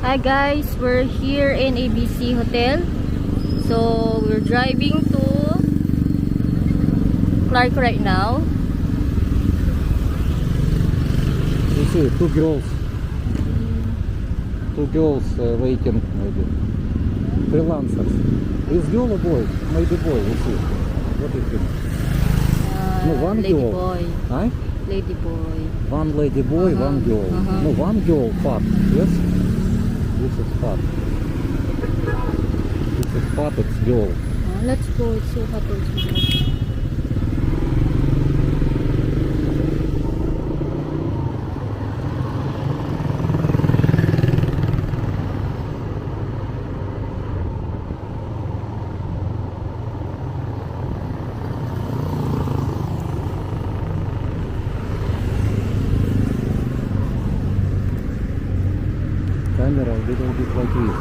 Hi guys, we're here in ABC Hotel. So we're driving to Clark right now. You see, two girls waiting, maybe freelancers. Is girl or boy? Maybe boy. You see, what do you think? No, one Lady girl. boy. Huh? Lady boy. One lady boy, one girl. No, one girl fat. Yes. This is fat. This is fat. It's girl. Let's go. It's so hot also. Camera a little bit like this.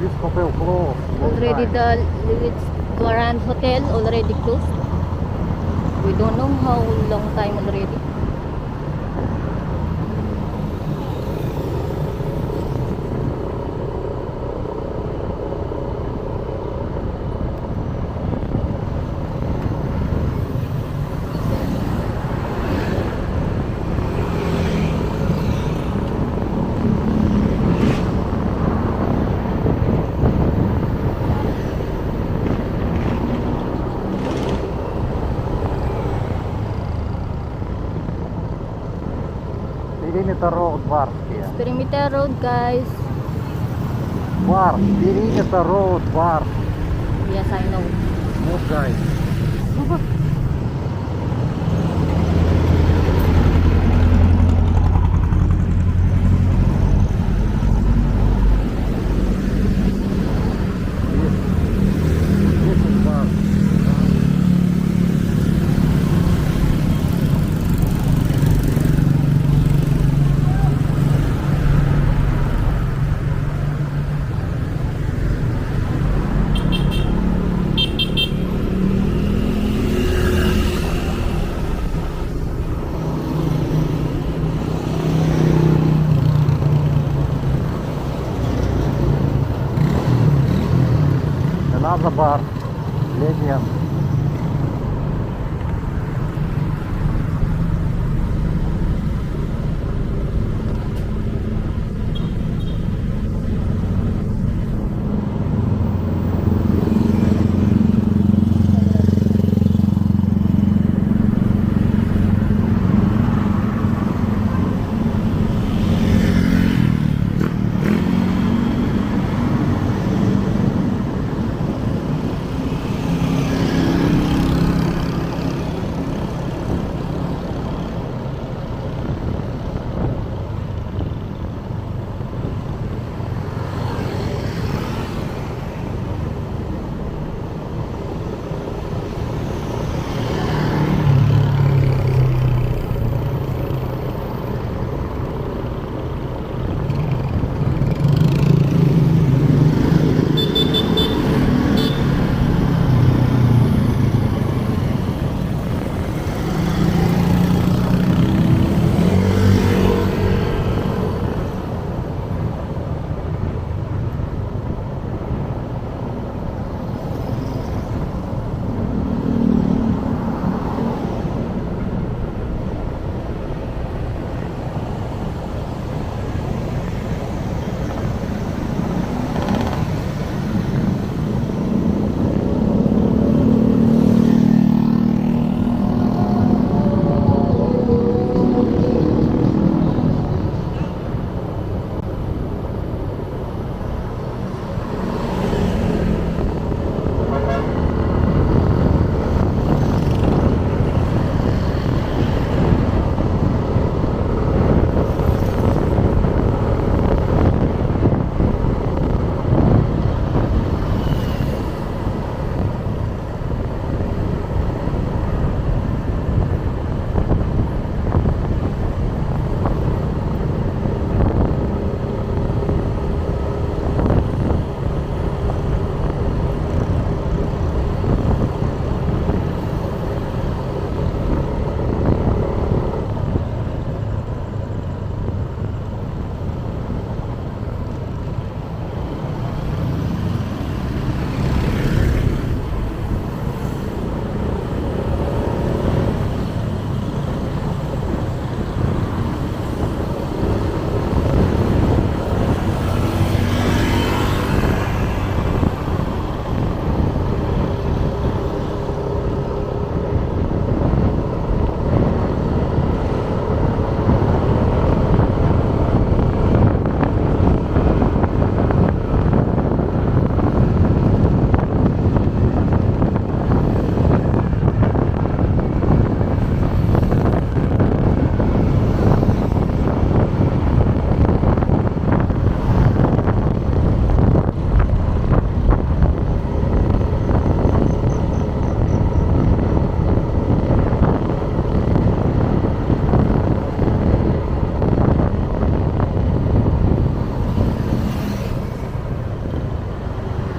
This hotel closed. Already the Grand Hotel already closed. We don't know how long time already. Perimeter Road, Barskие. Perimeter Road, guys. Бар, Perimeter Road, Бар. Yes, I know. No guys. This is Бар. Another bar, Legend.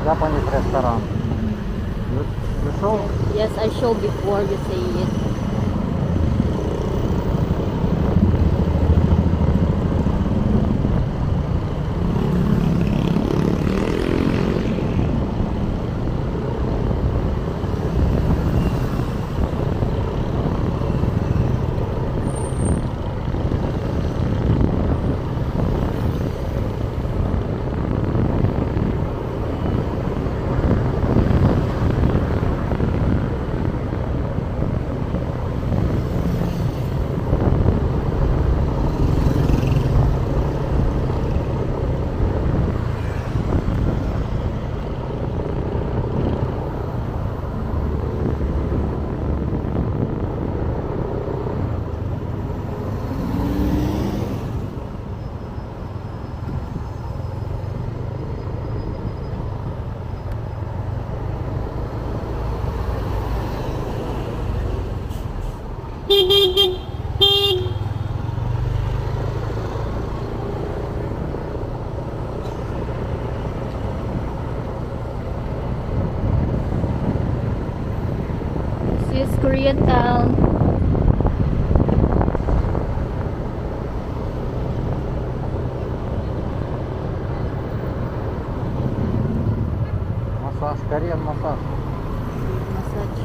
Japanese restaurant. You saw? Yes, I show before you say it. This is Koreatown. Massage, Korean massage. Massage.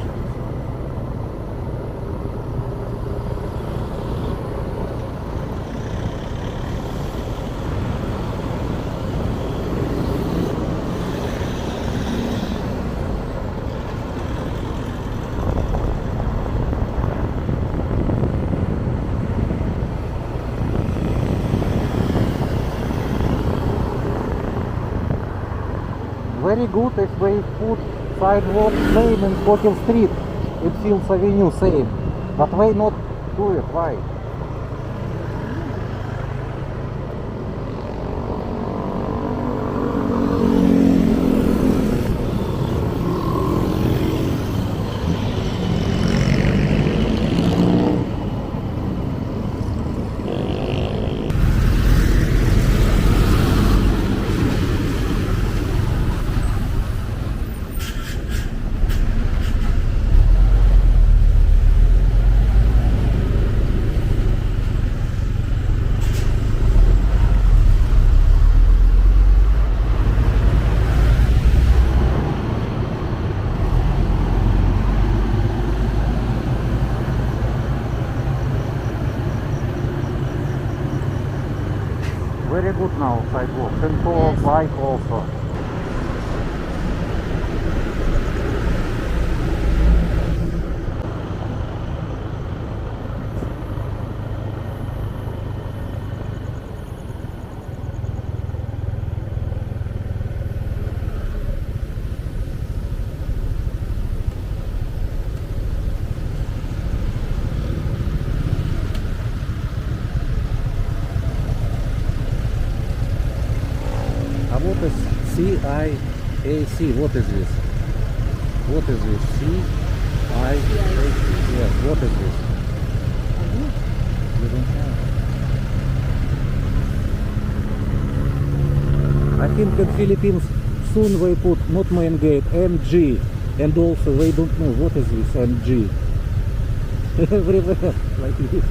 Very good if we put sidewalk same in Cockle Street, in Fields Avenue same. But why not do it? Why? Very good now sidewalk. And for Yes. bike also. А вот is CIAC. What is this? What is this? CIAC. Yes, what is this? You don't know. I think in Philippines soon they put not main gate, MG. And also they don't know what is this MG. Everywhere like this.